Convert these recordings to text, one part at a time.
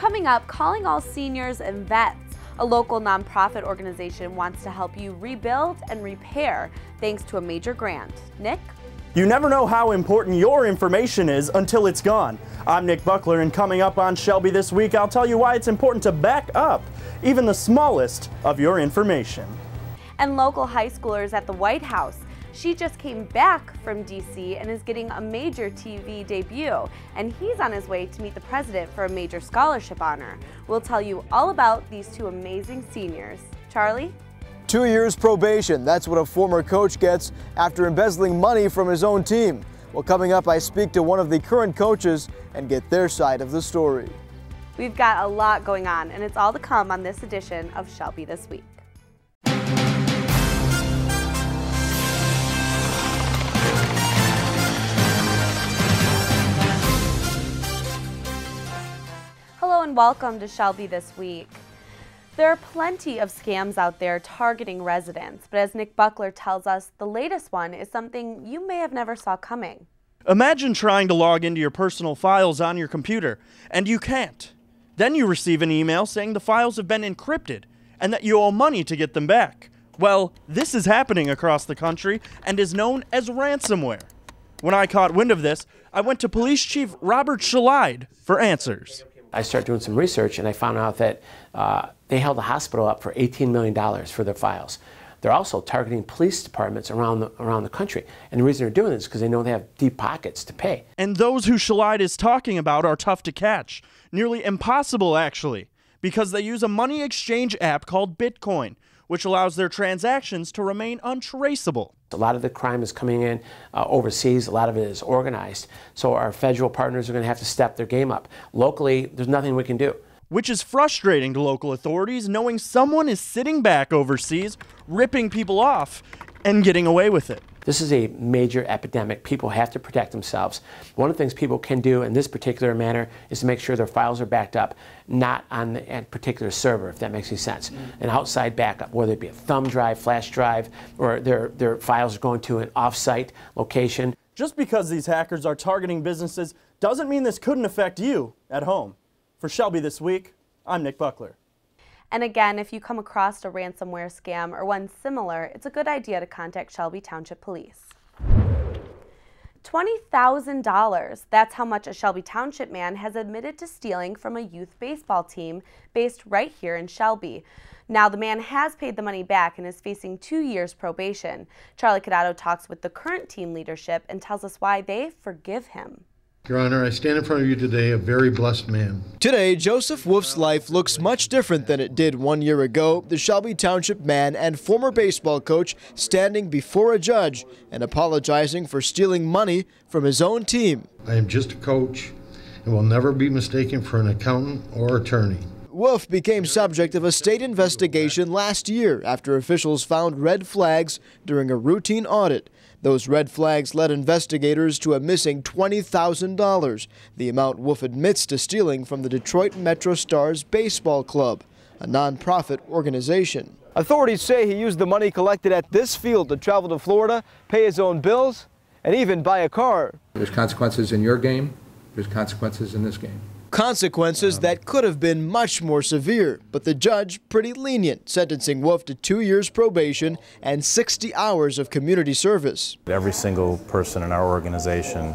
Coming up, Calling All Seniors and Vets. A local nonprofit organization wants to help you rebuild and repair thanks to a major grant. Nick? You never know how important your information is until it's gone. I'm Nick Buckler, and coming up on Shelby this week, I'll tell you why it's important to back up even the smallest of your information. And local high schoolers at the White House. She just came back from DC and is getting a major TV debut, and he's on his way to meet the president for a major scholarship honor. We'll tell you all about these two amazing seniors. Charlie? 2 years probation, that's what a former coach gets after embezzling money from his own team. Well, coming up, I speak to one of the current coaches and get their side of the story. We've got a lot going on, and it's all to come on this edition of Shelby This Week. Hello and welcome to Shelby This Week. There are plenty of scams out there targeting residents, but as Nick Buckler tells us, the latest one is something you may have never saw coming. Imagine trying to log into your personal files on your computer, and you can't. Then you receive an email saying the files have been encrypted and that you owe money to get them back. Well, this is happening across the country and is known as ransomware. When I caught wind of this, I went to Police Chief Robert Shelby for answers. I started doing some research and I found out that they held the hospital up for $18 million for their files. They're also targeting police departments around the country. And the reason they're doing this is because they know they have deep pockets to pay. And those who Shelby is talking about are tough to catch. Nearly impossible, actually, because they use a money exchange app called Bitcoin, which allows their transactions to remain untraceable. A lot of the crime is coming in overseas. A lot of it is organized. So our federal partners are going to have to step their game up. Locally, there's nothing we can do. Which is frustrating to local authorities, knowing someone is sitting back overseas, ripping people off, and getting away with it. This is a major epidemic. People have to protect themselves. One of the things people can do in this particular manner is to make sure their files are backed up, not on a particular server, if that makes any sense. An outside backup, whether it be a thumb drive, flash drive, or their files are going to an off-site location. Just because these hackers are targeting businesses doesn't mean this couldn't affect you at home. For Shelby This Week, I'm Nick Buckler. And again, if you come across a ransomware scam or one similar, it's a good idea to contact Shelby Township Police. $20,000. That's how much a Shelby Township man has admitted to stealing from a youth baseball team based right here in Shelby. Now, the man has paid the money back and is facing 2 years probation. Charlie KADADO talks with the current team leadership and tells us why they forgive him. Your Honor, I stand in front of you today a very blessed man. Today, Joseph Wolf's life looks much different than it did 1 year ago. The Shelby Township man and former baseball coach standing before a judge and apologizing for stealing money from his own team. I am just a coach and will never be mistaken for an accountant or attorney. Wolf became subject of a state investigation last year after officials found red flags during a routine audit. Those red flags led investigators to a missing $20,000, the amount Wolf admits to stealing from the Detroit Metro Stars Baseball Club, a nonprofit organization. Authorities say he used the money collected at this field to travel to Florida, pay his own bills, and even buy a car. There's consequences in your game, there's consequences in this game. Consequences that could have been much more severe, but the judge pretty lenient, sentencing Wolf to 2 years probation and 60 hours of community service. Every single person in our organization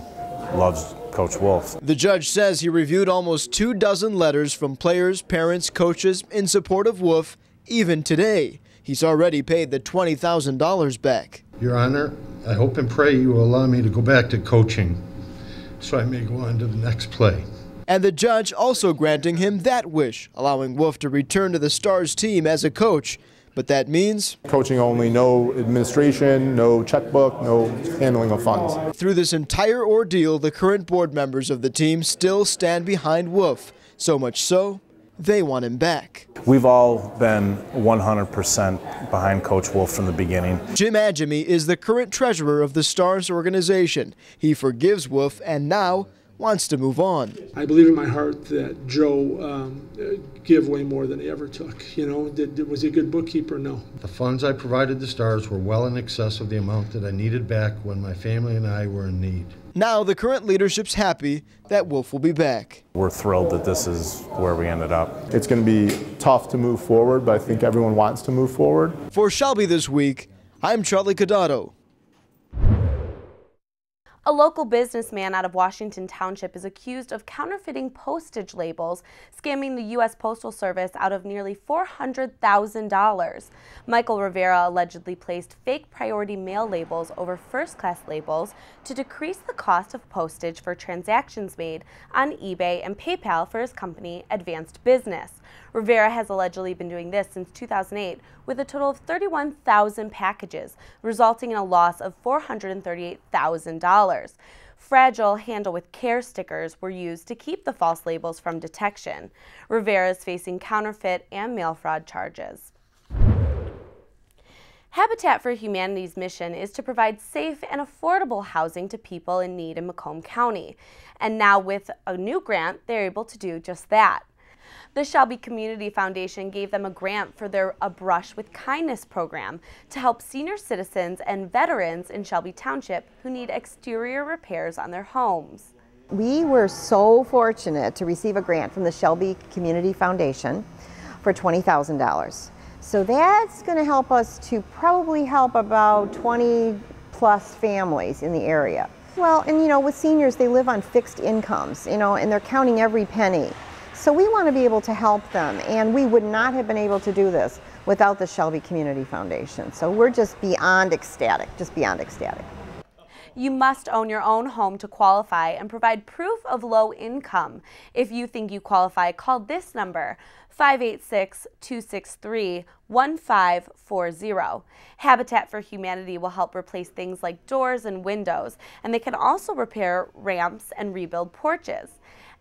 loves Coach Wolf. The judge says he reviewed almost 24 letters from players, parents, coaches in support of Wolf. Even today, he's already paid the $20,000 back. Your Honor, I hope and pray you will allow me to go back to coaching so I may go on to the next play. And the judge also granting him that wish, allowing Wolf to return to the Stars team as a coach. But that means coaching only, no administration, no checkbook, no handling of funds. Through this entire ordeal, the current board members of the team still stand behind Wolf. So much so, they want him back. We've all been 100% behind Coach Wolf from the beginning. Jim Adjemi is the current treasurer of the Stars organization. He forgives Wolf and now wants to move on. I believe in my heart that Joe gave way more than he ever took. You know, was he a good bookkeeper? No. The funds I provided the Stars were well in excess of the amount that I needed back when my family and I were in need. Now the current leadership's happy that Wolf will be back. We're thrilled that this is where we ended up. It's going to be tough to move forward, but I think everyone wants to move forward. For Shelby This Week, I'm Charlie KADADO. A local businessman out of Washington Township is accused of counterfeiting postage labels, scamming the U.S. Postal Service out of nearly $400,000. Michael Rivera allegedly placed fake priority mail labels over first-class labels to decrease the cost of postage for transactions made on eBay and PayPal for his company, Advanced Business. Rivera has allegedly been doing this since 2008 with a total of 31,000 packages, resulting in a loss of $438,000. Fragile Handle with Care stickers were used to keep the false labels from detection. Rivera is facing counterfeit and mail fraud charges. Habitat for Humanity's mission is to provide safe and affordable housing to people in need in Macomb County. And now with a new grant, they're able to do just that. The Shelby Community Foundation gave them a grant for their A Brush with Kindness program to help senior citizens and veterans in Shelby Township who need exterior repairs on their homes. We were so fortunate to receive a grant from the Shelby Community Foundation for $20,000. So that's going to help us to probably help about 20 plus families in the area. Well, and you know, with seniors, they live on fixed incomes, you know, and they're counting every penny. So we want to be able to help them, and we would not have been able to do this without the Shelby Community Foundation. So we're just beyond ecstatic, just beyond ecstatic. You must own your own home to qualify and provide proof of low income. If you think you qualify, call this number, 586-263-1540. Habitat for Humanity will help replace things like doors and windows, and they can also repair ramps and rebuild porches.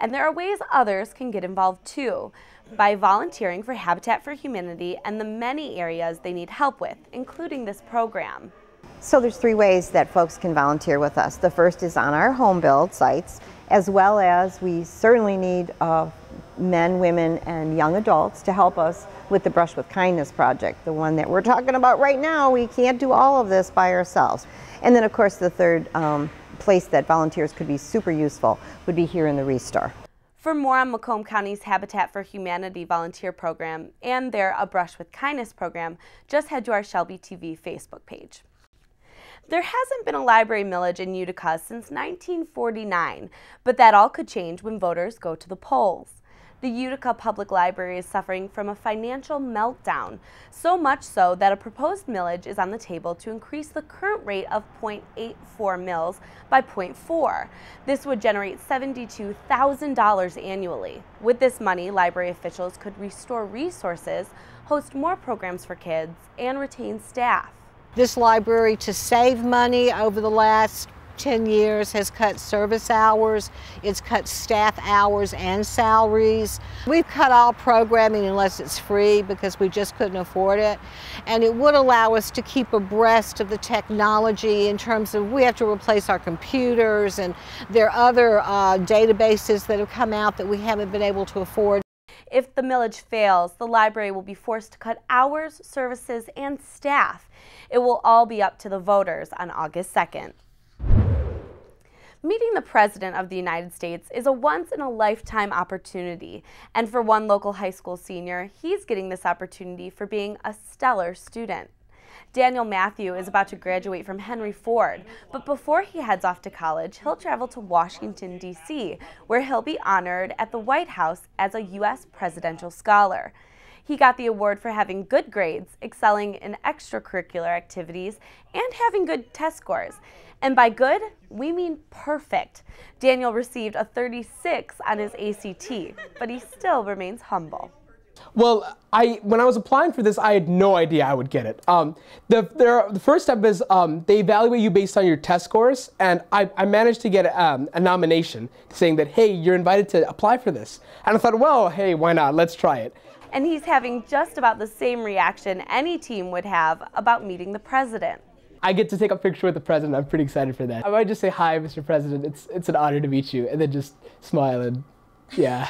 And there are ways others can get involved too, by volunteering for Habitat for Humanity and the many areas they need help with, including this program. So there's 3 ways that folks can volunteer with us. The first is on our home build sites, as well as we certainly need men, women, and young adults to help us with the Brush with Kindness project, the one that we're talking about right now. We can't do all of this by ourselves. And then of course the third place that volunteers could be super useful would be here in the Restore. For more on Macomb County's Habitat for Humanity volunteer program and their A Brush with Kindness program, just head to our Shelby TV Facebook page. There hasn't been a library millage in Utica since 1949, but that all could change when voters go to the polls. The Utica Public Library is suffering from a financial meltdown, so much so that a proposed millage is on the table to increase the current rate of 0.84 mils by 0.4. This would generate $72,000 annually. With this money, library officials could restore resources, host more programs for kids, and retain staff. This library, to save money over the last 10 years, has cut service hours, it's cut staff hours and salaries. We've cut all programming unless it's free because we just couldn't afford it. And it would allow us to keep abreast of the technology in terms of we have to replace our computers, and there are other databases that have come out that we haven't been able to afford. If the millage fails, the library will be forced to cut hours, services, and staff. It will all be up to the voters on August 2nd. Meeting the President of the United States is a once-in-a-lifetime opportunity, and for one local high school senior, he's getting this opportunity for being a stellar student. Daniel Matthew is about to graduate from Henry Ford, but before he heads off to college, he'll travel to Washington, D.C., where he'll be honored at the White House as a U.S. Presidential Scholar. He got the award for having good grades, excelling in extracurricular activities, and having good test scores. And by good, we mean perfect. Daniel received a 36 on his ACT, but he still remains humble. Well, when I was applying for this, I had no idea I would get it. The first step is they evaluate you based on your test scores, and I managed to get a nomination saying that, hey, you're invited to apply for this. And I thought, well, hey, why not? Let's try it. And he's having just about the same reaction any team would have about meeting the president. I get to take a picture with the president. I'm pretty excited for that. I might just say, "Hi, Mr. President. It's an honor to meet you," and then just smile and, yeah.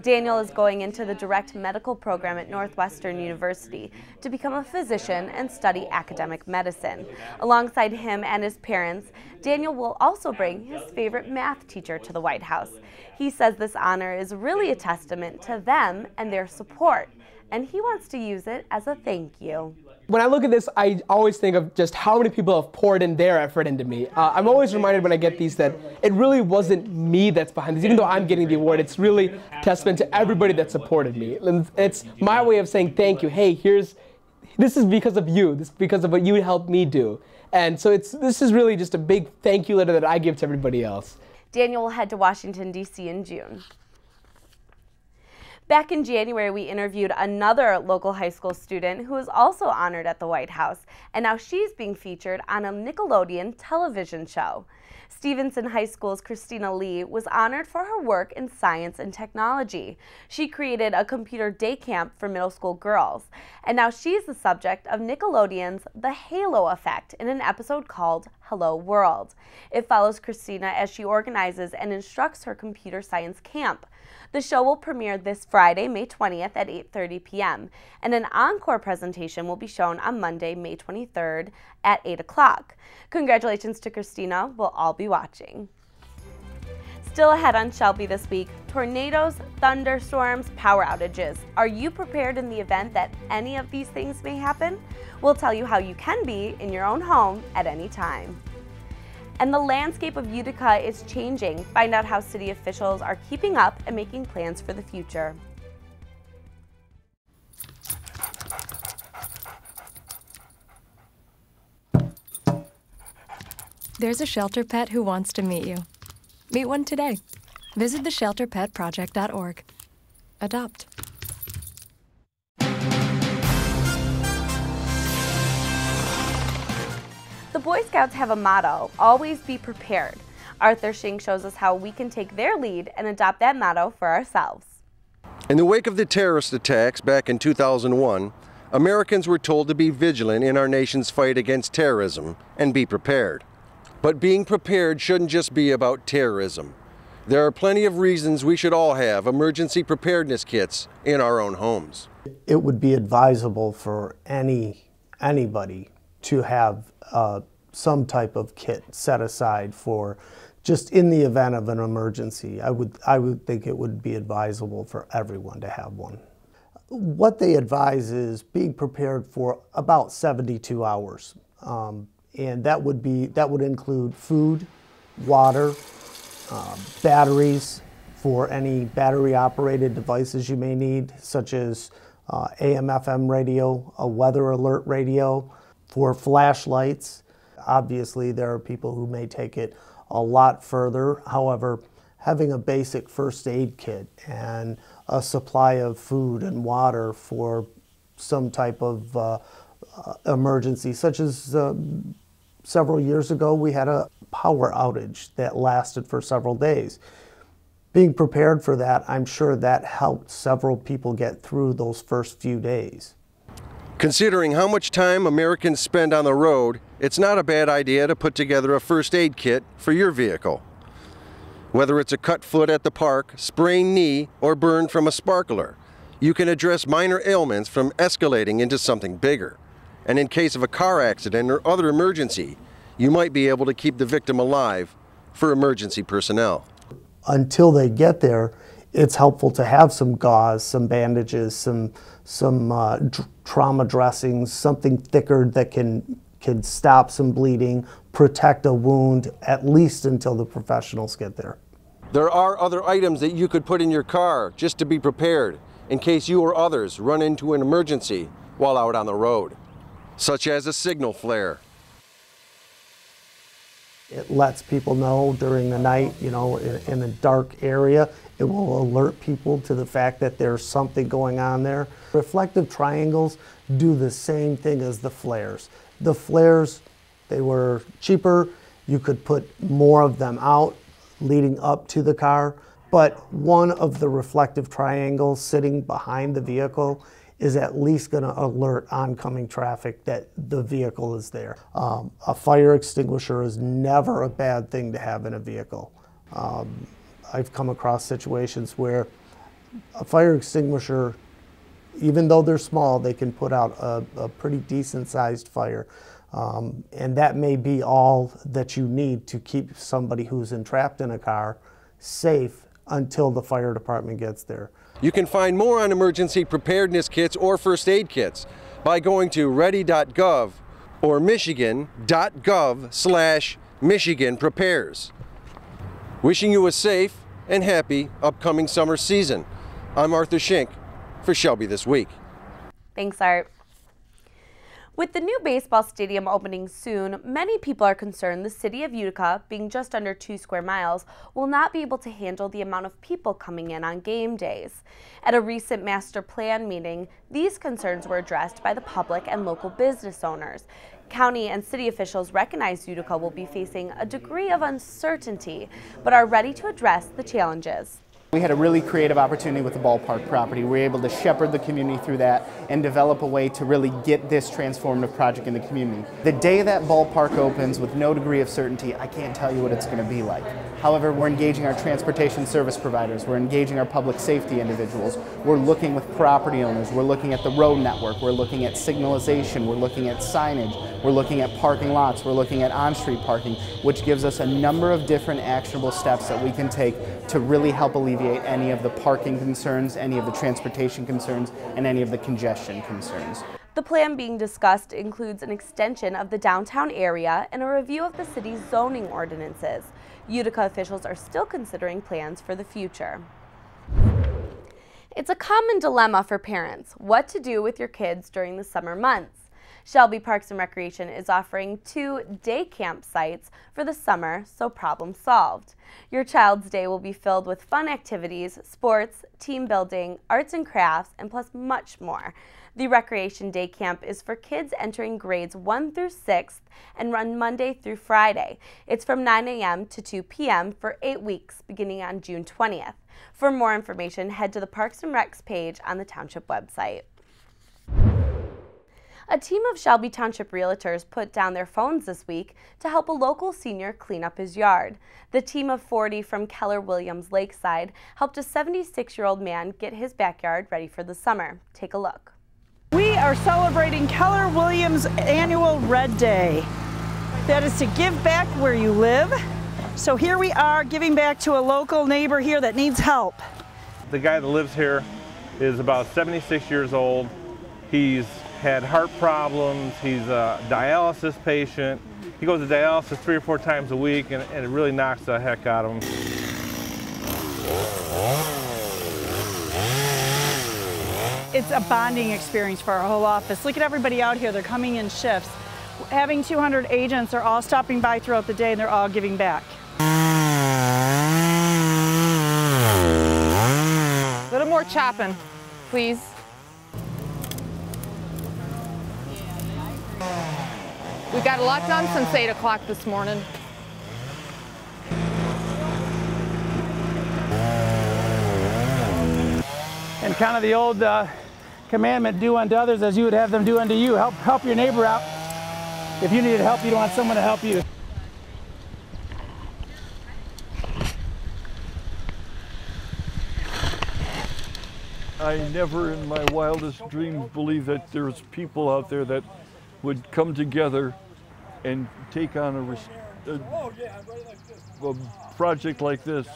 Daniel is going into the direct medical program at Northwestern University to become a physician and study academic medicine. Alongside him and his parents, Daniel will also bring his favorite math teacher to the White House. He says this honor is really a testament to them and their support, and he wants to use it as a thank you. When I look at this, I always think of just how many people have poured in their effort into me. I'm always reminded when I get these that it really wasn't me that's behind this. Even though I'm getting the award, it's really a testament to everybody that supported me. And it's my way of saying thank you. Hey, this is because of you. This is because of what you helped me do. And so this is really just a big thank you letter that I give to everybody else. Daniel will head to Washington, D.C. in June. Back in January, we interviewed another local high school student who was also honored at the White House, and now she's being featured on a Nickelodeon television show. Stevenson High School's Christina Lee was honored for her work in science and technology. She created a computer day camp for middle school girls, and now she's the subject of Nickelodeon's The Halo Effect in an episode called Hello World. It follows Christina as she organizes and instructs her computer science camp. The show will premiere this Friday, May 20th at 8:30 p.m., and an encore presentation will be shown on Monday, May 23rd at 8 o'clock. Congratulations to Christina. We'll all be watching. Still ahead on Shelby this week, tornadoes, thunderstorms, power outages. Are you prepared in the event that any of these things may happen? We'll tell you how you can be in your own home at any time. And the landscape of Utica is changing. Find out how city officials are keeping up and making plans for the future. There's a shelter pet who wants to meet you. Meet one today. Visit theshelterpetproject.org. Adopt. The Boy Scouts have a motto, always be prepared. Arthur Shing shows us how we can take their lead and adopt that motto for ourselves. In the wake of the terrorist attacks back in 2001, Americans were told to be vigilant in our nation's fight against terrorism and be prepared. But being prepared shouldn't just be about terrorism. There are plenty of reasons we should all have emergency preparedness kits in our own homes. It would be advisable for anybody to have some type of kit set aside for just in the event of an emergency. I would think it would be advisable for everyone to have one. What they advise is being prepared for about 72 hours. And that would include food, water, batteries for any battery-operated devices you may need, such as AM/FM radio, a weather alert radio, for flashlights. Obviously, there are people who may take it a lot further. However, having a basic first aid kit and a supply of food and water for some type of emergency, such as several years ago, we had a power outage that lasted for several days. Being prepared for that, I'm sure that helped several people get through those first few days. Considering how much time Americans spend on the road, it's not a bad idea to put together a first aid kit for your vehicle. Whether it's a cut foot at the park, sprained knee, or burn from a sparkler, you can address minor ailments from escalating into something bigger. And in case of a car accident or other emergency, you might be able to keep the victim alive for emergency personnel. Until they get there, it's helpful to have some gauze, some bandages, some trauma dressings, something thicker that can stop some bleeding, protect a wound, at least until the professionals get there. There are other items that you could put in your car just to be prepared in case you or others run into an emergency while out on the road, such as a signal flare. It lets people know during the night, you know, in a dark area. It will alert people to the fact that there's something going on there. Reflective triangles do the same thing as the flares. The flares, they were cheaper. You could put more of them out leading up to the car. But one of the reflective triangles sitting behind the vehicle is at least going to alert oncoming traffic that the vehicle is there. A fire extinguisher is never a bad thing to have in a vehicle. I've come across situations where a fire extinguisher, even though they're small, they can put out a pretty decent sized fire. And that may be all that you need to keep somebody who's entrapped in a car safe until the fire department gets there. You can find more on emergency preparedness kits or first aid kits by going to ready.gov or michigan.gov/Michigan Prepares. Wishing you a safe and happy upcoming summer season. I'm Arthur Schink for Shelby This Week. Thanks, Art. With the new baseball stadium opening soon, many people are concerned the city of Utica, being just under 2 square miles, will not be able to handle the amount of people coming in on game days. At a recent master plan meeting, these concerns were addressed by the public and local business owners. County and city officials recognize Utica will be facing a degree of uncertainty, but are ready to address the challenges. We had a really creative opportunity with the ballpark property. We were able to shepherd the community through that and develop a way to really get this transformative project in the community. The day that ballpark opens with no degree of certainty, I can't tell you what it's going to be like. However, we're engaging our transportation service providers, we're engaging our public safety individuals, we're looking with property owners, we're looking at the road network, we're looking at signalization, we're looking at signage, we're looking at parking lots, we're looking at on-street parking, which gives us a number of different actionable steps that we can take to really help alleviate any of the parking concerns, any of the transportation concerns, and any of the congestion concerns. The plan being discussed includes an extension of the downtown area and a review of the city's zoning ordinances. Utica officials are still considering plans for the future. It's a common dilemma for parents, what to do with your kids during the summer months. Shelby Parks and Recreation is offering 2 day camp sites for the summer, so problem solved. Your child's day will be filled with fun activities, sports, team building, arts and crafts, and plus much more. The Recreation Day Camp is for kids entering grades 1 through 6th and run Monday through Friday. It's from 9 a.m. to 2 p.m. for 8 weeks, beginning on June 20th. For more information, head to the Parks and Recs page on the Township website. A team of Shelby Township realtors put down their phones this week to help a local senior clean up his yard. The team of 40 from Keller Williams Lakeside helped a 76-year-old man get his backyard ready for the summer. Take a look. We are celebrating Keller Williams' annual Red Day. That is to give back where you live. So here we are giving back to a local neighbor here that needs help. The guy that lives here is about 76 years old. He's had heart problems, he's a dialysis patient. He goes to dialysis 3 or 4 times a week and it really knocks the heck out of him. It's a bonding experience for our whole office. Look at everybody out here, they're coming in shifts. Having 200 agents, are all stopping by throughout the day and they're all giving back. A little more chopping, please. We got a lot done since 8 o'clock this morning. And kind of the old commandment, do unto others as you would have them do unto you. Help your neighbor out. If you needed help, you'd want someone to help you. I never in my wildest dreams believed that there's people out there that would come together and take on a project like this.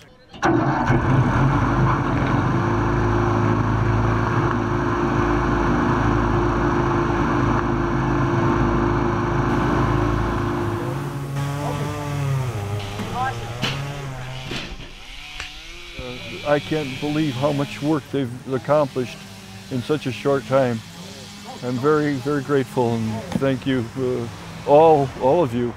I can't believe how much work they've accomplished in such a short time. I'm very, very grateful and thank you, all of you.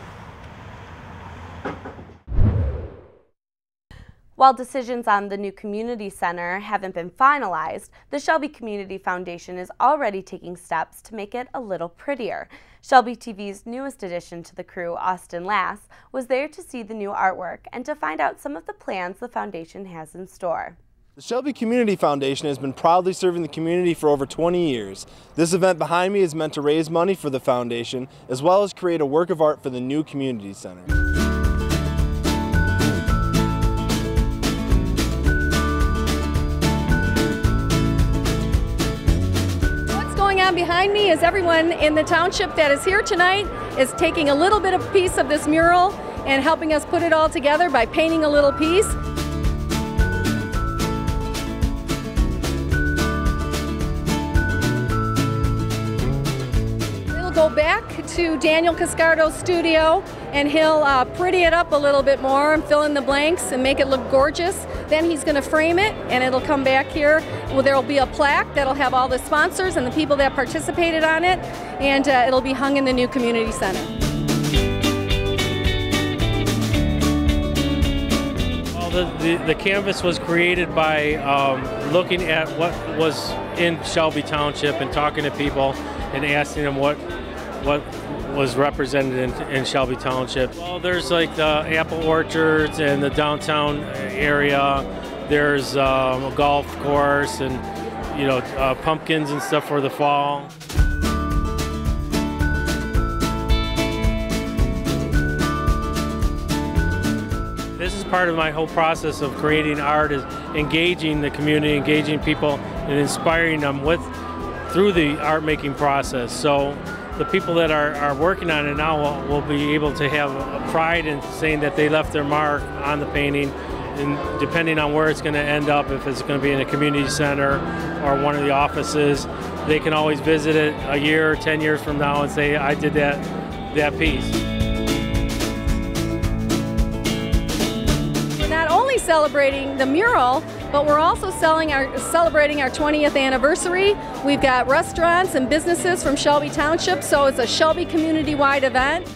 While decisions on the new community center haven't been finalized, the Shelby Community Foundation is already taking steps to make it a little prettier. Shelby TV's newest addition to the crew, Austin Lass, was there to see the new artwork and to find out some of the plans the foundation has in store. The Shelby Community Foundation has been proudly serving the community for over 20 years. This event behind me is meant to raise money for the foundation, as well as create a work of art for the new community center. What's going on behind me is everyone in the township that is here tonight is taking a little bit of piece of this mural and helping us put it all together by painting a little piece. Go back to Daniel Cascardo's studio and he'll pretty it up a little bit more and fill in the blanks and make it look gorgeous. Then he's going to frame it and it'll come back here. Well, there'll be a plaque that'll have all the sponsors and the people that participated on it, and it'll be hung in the new community center. Well, the canvas was created by looking at what was in Shelby Township and talking to people and asking them what was represented in Shelby Township. Well, there's like the apple orchards and the downtown area. There's a golf course and, you know, pumpkins and stuff for the fall. This is part of my whole process of creating art, is engaging the community, engaging people, and inspiring them through the art making process. So the people that are working on it now will be able to have pride in saying that they left their mark on the painting, and depending on where it's going to end up, if it's going to be in a community center or one of the offices, they can always visit it a year or 10 years from now and say, I did that piece. We're not only celebrating the mural, but we're also celebrating our 20th anniversary. We've got restaurants and businesses from Shelby Township, so it's a Shelby community-wide event.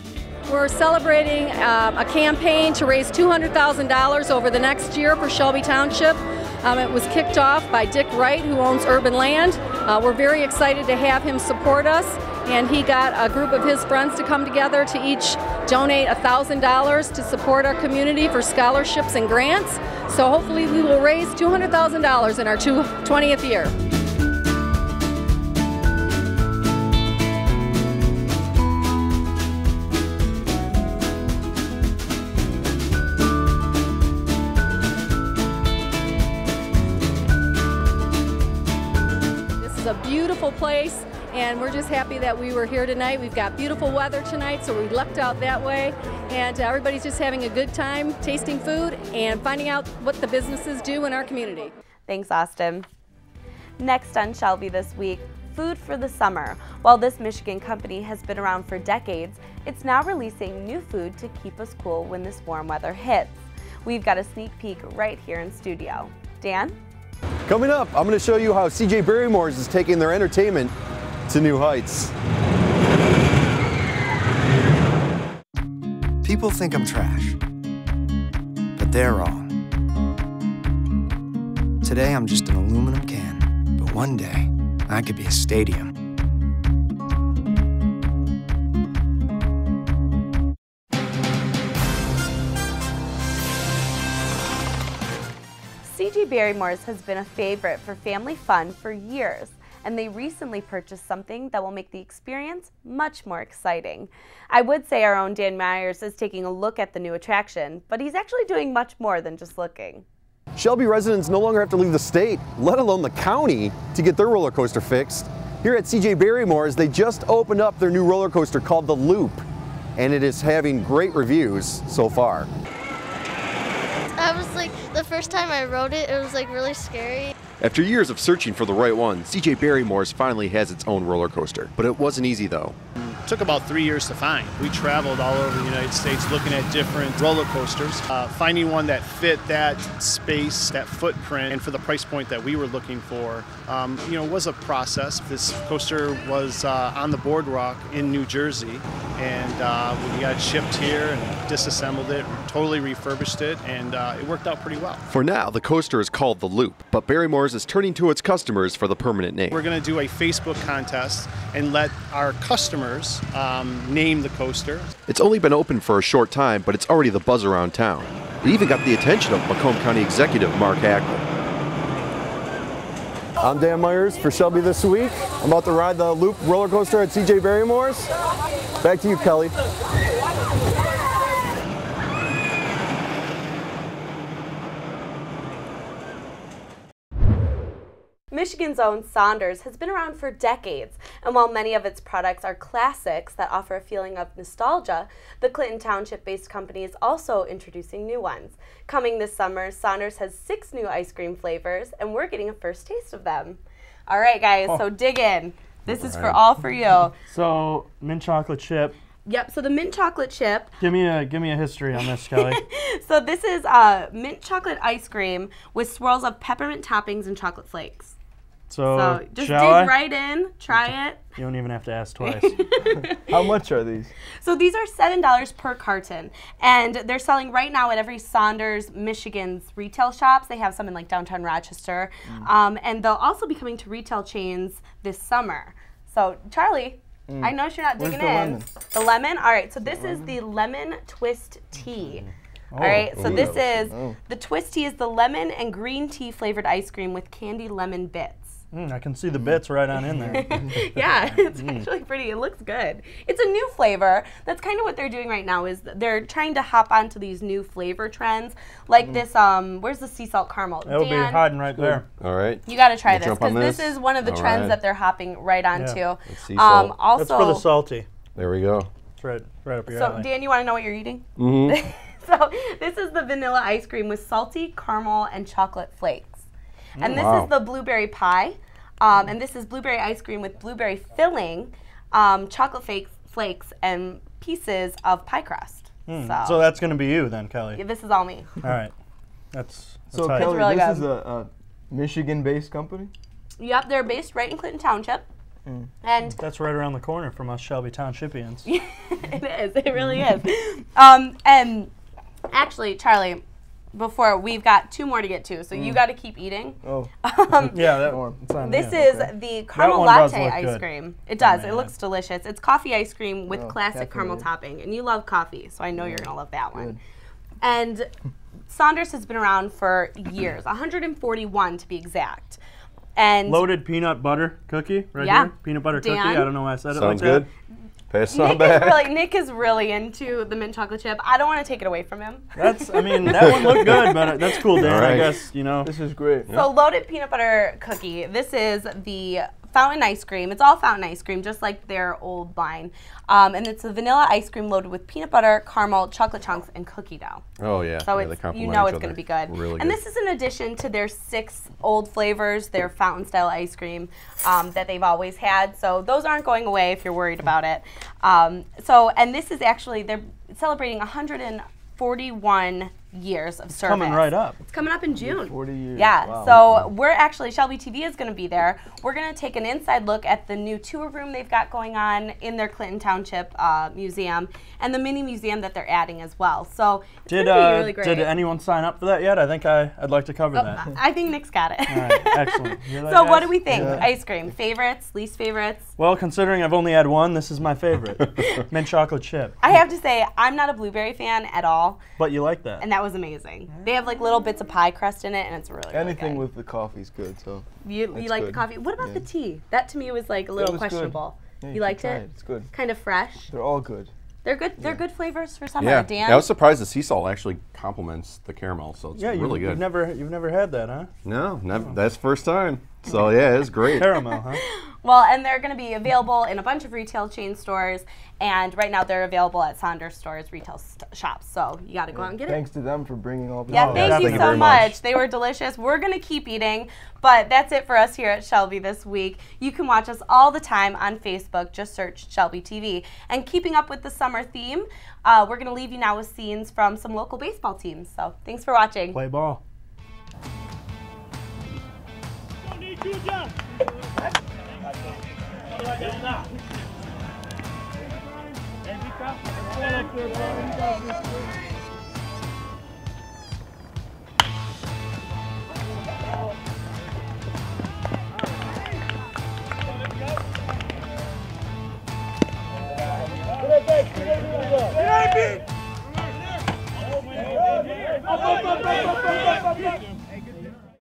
We're celebrating a campaign to raise $200,000 over the next year for Shelby Township. It was kicked off by Dick Wright, who owns Urban Land. We're very excited to have him support us, and he got a group of his friends to come together to each donate $1,000 to support our community for scholarships and grants. So hopefully we will raise $200,000 in our 20th year. This is a beautiful place, and we're just happy that we were here tonight. We've got beautiful weather tonight, so we lucked out that way. And everybody's just having a good time tasting food and finding out what the businesses do in our community. Thanks, Austin. Next on Shelby this week, food for the summer. While this Michigan company has been around for decades, it's now releasing new food to keep us cool when this warm weather hits. We've got a sneak peek right here in studio. Dan? Coming up, I'm going to show you how CJ BARRYMORE'S is taking their entertainment to new heights. People think I'm trash, but they're wrong. Today I'm just an aluminum can, but one day I could be a stadium. CJ BARRYMORE'S has been a favorite for family fun for years, and they recently purchased something that will make the experience much more exciting. I would say our own Dan Myers is taking a look at the new attraction, but he's actually doing much more than just looking. Shelby residents no longer have to leave the state, let alone the county, to get their roller coaster fixed. Here at CJ BARRYMORE'S, they just opened up their new roller coaster called the Loop, and it is having great reviews so far. I was like, the first time I rode it, it was like really scary. After years of searching for the right one, CJ BARRYMORE'S finally has its own roller coaster. But it wasn't easy though. It took about 3 years to find. We traveled all over the United States looking at different roller coasters, finding one that fit that space, that footprint, and for the price point that we were looking for, was a process. This coaster was on the boardwalk in New Jersey, and we got it shipped here and disassembled it, totally refurbished it, and it worked out pretty well. For now, the coaster is called the Loop, but BARRYMORE'S is turning to its customers for the permanent name. We're going to do a Facebook contest and let our customers name the coaster. It's only been open for a short time, but it's already the buzz around town. It even got the attention of Macomb County Executive Mark Hackman. I'm Dan Myers for Shelby this week. I'm about to ride the Loop roller coaster at CJ BARRYMORE'S. Back to you, Kelly. Michigan's own Saunders has been around for decades, and while many of its products are classics that offer a feeling of nostalgia, the Clinton Township-based company is also introducing new ones. Coming this summer, Saunders has 6 new ice cream flavors, and we're getting a first taste of them. All right, guys, so dig in. This is all for you. So, mint chocolate chip. Yep, so the mint chocolate chip. Give me a history on this, Kelly. So this is mint chocolate ice cream with swirls of peppermint toppings and chocolate flakes. So just dig right in, try it. You don't even have to ask twice. How much are these? So these are $7 per carton, and they're selling right now at every Saunders, Michigan's retail shops. They have some in like downtown Rochester, and they'll also be coming to retail chains this summer. So Charlie, I know you're not digging in. Lemon? The lemon? All right, so this is the lemon twist tea. All right, so this is, the twist tea is the lemon and green tea flavored ice cream with candy lemon bits. I can see the bits right on in there. Yeah, it's actually pretty. It looks good. It's a new flavor. That's kind of what they're doing right now is they're trying to hop onto these new flavor trends. Like this, where's the sea salt caramel? It'll be hiding right there. All right. You got to try this because this is one of the trends that they're hopping right onto. Yeah. Also, that's for the salty. There we go. It's right up your So alley. Dan, you want to know what you're eating? Mm-hmm. So this is the vanilla ice cream with salty caramel and chocolate flakes. And this is the blueberry pie. And this is blueberry ice cream with blueberry filling, chocolate flakes, and pieces of pie crust. So that's going to be you then, Kelly. Yeah, this is all me. All right. That's so how Kelly, really this good. is a Michigan-based company? Yep, they're based right in Clinton Township. And that's right around the corner from us Shelby Townshipians. It is. It really is. And actually, Charlie, before we've got 2 more to get to, so you got to keep eating. Oh. Yeah, that one. This is the caramel latte ice cream. It does. It looks delicious. It's coffee ice cream with classic caramel topping, and you love coffee, so I know you're gonna love that one. And Saunders has been around for years, 141 to be exact. And loaded peanut butter cookie right here. Peanut butter cookie. I don't know why I said it like that. Sounds good. Pass on back. Nick is really into the mint chocolate chip. I don't want to take it away from him. I mean, that one looked good, but that's cool, Dan. I guess, you know. This is great. So loaded peanut butter cookie. This is the fountain ice cream. It's all fountain ice cream, just like their old line. And it's a vanilla ice cream loaded with peanut butter, caramel, chocolate chunks, and cookie dough. Oh, yeah. So it's, you know it's going to be good. Really and good. this is in addition to their 6 old flavors, their fountain style ice cream that they've always had. So those aren't going away if you're worried about it. And this is actually, they're celebrating 141 years of service. Coming right up. It's coming up in June. 40 years. Yeah, Wow. so we're actually, Shelby TV is going to be there. We're going to take an inside look at the new tour room they've got going on in their Clinton Township museum and the mini museum that they're adding as well. So it's going to be really great. Did anyone sign up for that yet? I think I'd like to cover that. I think Nick's got it. All right, excellent. So what do we think? Ice cream, favorites, least favorites? Well, considering I've only had one, this is my favorite. Mint chocolate chip. I have to say, I'm not a blueberry fan at all. But you like that. And that was amazing. They have like little bits of pie crust in it, and it's really, Anything good. with the coffee's good, so. You like the coffee? What about the tea? That to me was like a little questionable. Yeah, you liked it? It's good. Kind of fresh. They're all good. They're good. They're good flavors for summer. Yeah. Dan? I was surprised the sea salt actually complements the caramel, so it's really good. You've never had that, huh? No, that's the first time. So yeah, it's great. Caramel, huh? Well, and they're going to be available in a bunch of retail chain stores, and right now they're available at Saunders stores retail shops. So you got to go out and get it. Thanks to them for bringing all this. Yeah, thank you so much. They were delicious. We're going to keep eating, but that's it for us here at Shelby this week. You can watch us all the time on Facebook. Just search Shelby TV. And keeping up with the summer theme, we're going to leave you now with scenes from some local baseball teams. So thanks for watching. Play ball. Up, up, up, up, up, up, up, up.